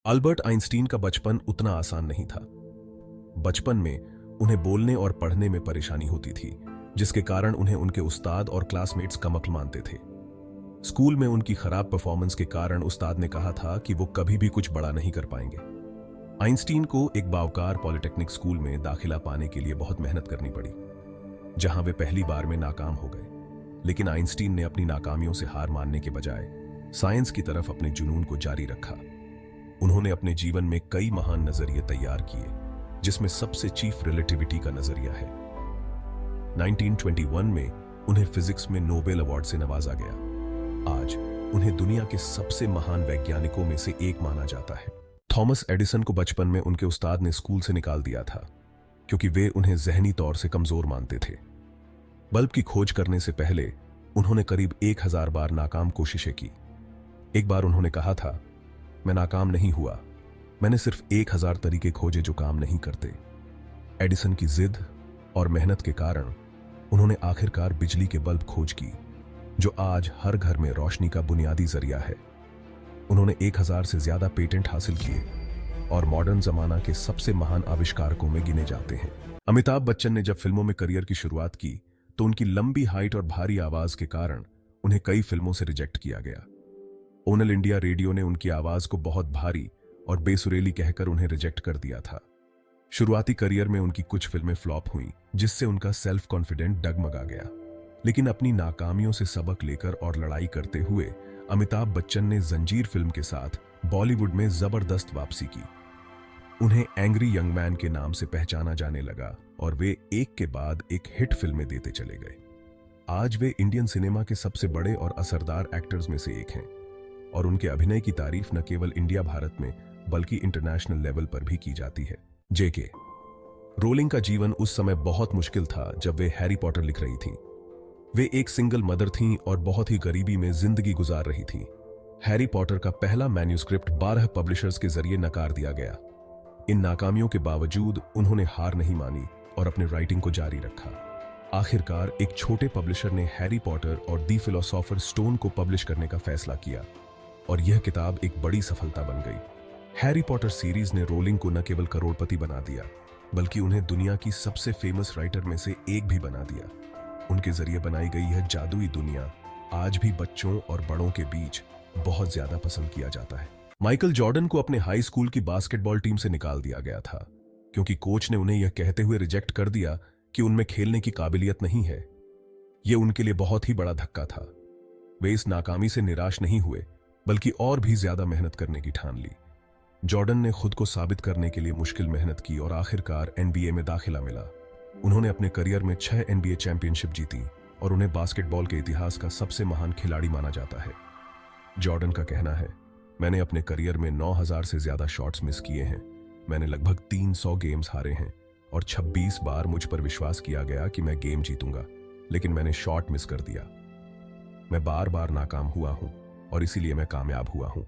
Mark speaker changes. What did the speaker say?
Speaker 1: Albert Einstein का बचपन उतना आसान नहीं था। बचपन में उन्हें बोलने और पढ़ने में परेशानी होती थी, जिसके कारण उन्हें उनके उस्ताद और क्लासमेट्स कमक्ल मानते थे। स्कूल में उनकी खराब परफॉर्मेंस के कारण उस्ताद ने कहा था कि वो कभी भी कुछ बड़ा नहीं कर पाएंगे। आइंस्टीन को एक बावकार पॉलिटेक्निक स्कूल में दाखिला पाने के लिए बहुत मेहनत करनी पड़ी, जहां वे पहली बार में नाकाम हो गए। लेकिन आइंस्टीन ने अपनी नाकामियों से हार मानने के बजाय साइंस की तरफ अपने जुनून को जारी रखा। उन्होंने अपने जीवन में कई महान नजरिए तैयार किए, जिसमें सबसे चीफ रिलेटिविटी का नजरिया है। 1921 में उन्हें फिजिक्स में नोबेल अवार्ड से नवाजा गया। आज उन्हें दुनिया के सबसे महान वैज्ञानिकों में से एक माना जाता है। थॉमस एडिसन को बचपन में उनके उस्ताद ने स्कूल से निकाल दिया था, क्योंकि वे उन्हें जहनी तौर से कमजोर मानते थे। बल्ब की खोज करने से पहले उन्होंने करीब 1000 बार नाकाम कोशिशें की। एक बार उन्होंने कहा था, मैं नाकाम नहीं हुआ, मैंने सिर्फ 1000 तरीके खोजे जो काम नहीं करते। एडिसन की जिद और मेहनत के कारण उन्होंने आखिरकार बिजली के बल्ब खोज की, जो आज हर घर में रोशनी का बुनियादी जरिया है। उन्होंने 1000 से ज्यादा पेटेंट हासिल किए और मॉडर्न जमाना के सबसे महान आविष्कारकों में गिने जाते हैं। अमिताभ बच्चन ने जब फिल्मों में करियर की शुरुआत की, तो उनकी लंबी हाइट और भारी आवाज के कारण उन्हें कई फिल्मों से रिजेक्ट किया गया। ओनल इंडिया रेडियो ने उनकी आवाज को बहुत भारी और बेसुरेली कहकर उन्हें रिजेक्ट कर दिया था। शुरुआती करियर में उनकी कुछ फिल्में फ्लॉप हुईं, जिससे उनका सेल्फ कॉन्फिडेंस डगमगा गया। लेकिन अपनी नाकामियों से सबक लेकर और लड़ाई करते हुए अमिताभ बच्चन ने जंजीर फिल्म के साथ बॉलीवुड में जबरदस्त वापसी की। उन्हें एंग्री यंग मैन के नाम से पहचाना जाने लगा और वे एक के बाद एक हिट फिल्में देते चले गए। आज वे इंडियन सिनेमा के सबसे बड़े और असरदार एक्टर्स में से एक हैं और उनके अभिनय की तारीफ न केवल इंडिया भारत में बल्कि इंटरनेशनल लेवल पर भी की जाती है। जेके रोलिंग का जीवन उस समय बहुत मुश्किल था जब वे हैरी पॉटर लिख रही थीं। वे एक सिंगल मदर थीं और बहुत ही गरीबी में जिंदगी गुजार रही थीं। हैरी पॉटर का पहला मैन्यूस्क्रिप्ट 12 पब्लिशर्स के जरिए नकार दिया गया। इन नाकामियों के बावजूद उन्होंने हार नहीं मानी और अपने राइटिंग को जारी रखा। आखिरकार एक छोटे पब्लिशर ने हैरी पॉटर और दी फिलोसोफर स्टोन को पब्लिश करने का फैसला किया और यह किताब एक बड़ी सफलता बन गई। हैरी पॉटर सीरीज ने रोलिंग को न केवल करोड़पति बना दिया, बल्कि उन्हें दुनिया की सबसे फेमस राइटर में से एक भी बना दिया। उनके जरिए बनाई गई यह जादुई दुनिया आज भी बच्चों और बड़ों के बीच बहुत ज्यादा पसंद किया जाता है। माइकल जॉर्डन को अपने हाई स्कूल की बास्केटबॉल टीम से निकाल दिया गया था, क्योंकि कोच ने उन्हें यह कहते हुए रिजेक्ट कर दिया कि उनमें खेलने की काबिलियत नहीं है। यह उनके लिए बहुत ही बड़ा धक्का था। वे इस नाकामी से निराश नहीं हुए, बल्कि और भी ज्यादा मेहनत करने की ठान ली। जॉर्डन ने खुद को साबित करने के लिए मुश्किल मेहनत की और आखिरकार एनबीए में दाखिला मिला। उन्होंने अपने करियर में 6 एनबीए चैंपियनशिप जीती और उन्हें बास्केटबॉल के इतिहास का सबसे महान खिलाड़ी माना जाता है। जॉर्डन का कहना है, मैंने अपने करियर में 9000 से ज्यादा शॉट्स मिस किए हैं। मैंने लगभग 300 गेम्स हारे हैं और 26 बार मुझ पर विश्वास किया गया कि मैं गेम जीतूंगा, लेकिन मैंने शॉट मिस कर दिया। मैं बार बार नाकाम हुआ हूं और इसीलिए मैं कामयाब हुआ हूं।